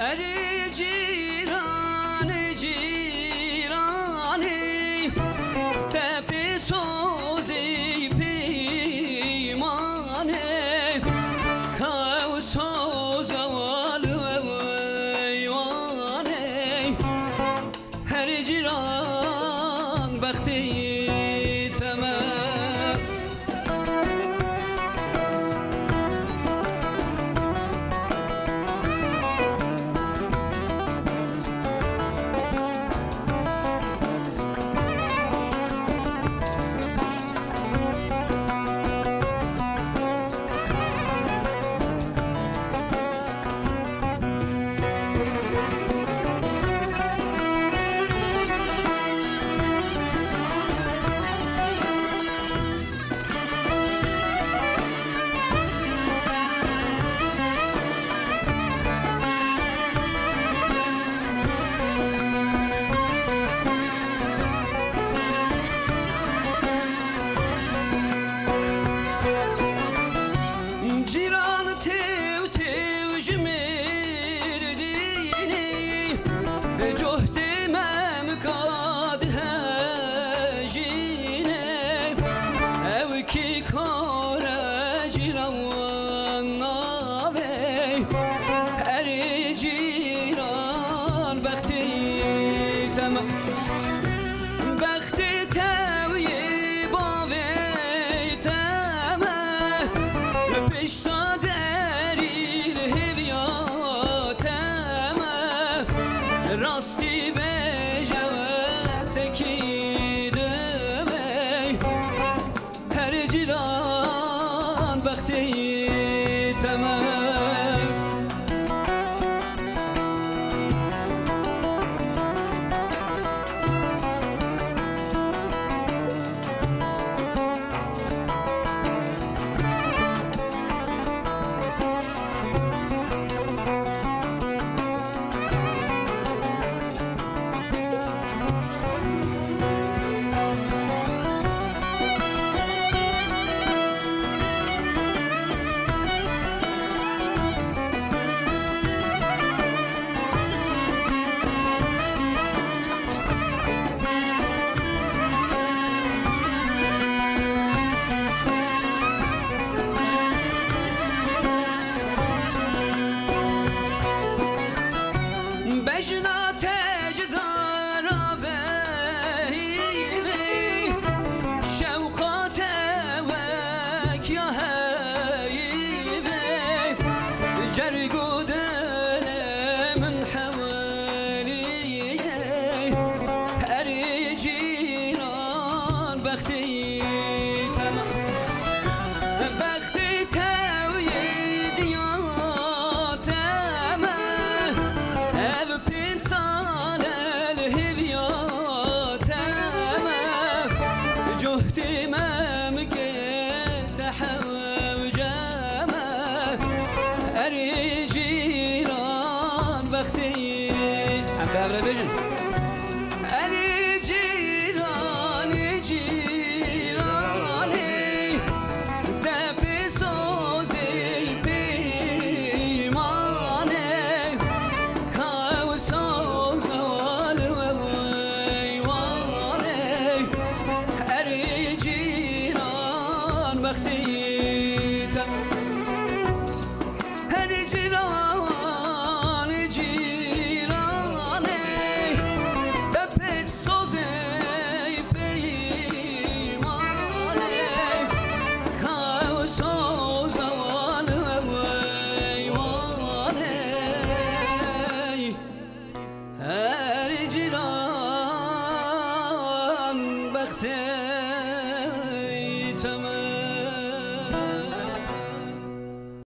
اری جیرانی تپی سوزی پیمانه که سوزوال ویوانه اری جیران بختی تمام بختی توی باوی تمه پیشتا دریل هویاتمه راستی به جواب تکیدمه هر جیران بختی تمه بجنا تجدار بهیمی شوقات وک یا هیمی جرگو دل من حوالی اری جیران بختی تمام بختی توی دیاتمه انسان الهویاتمه جهدی ممکن تحوجمه اری جیران بختی هم بابره بجن اری جیرانی جیرانی دپی سوزی پیمانه هری جیران جیرانه دپت سوزی پیمانه که سوزوال ویوانه هری جیران بخته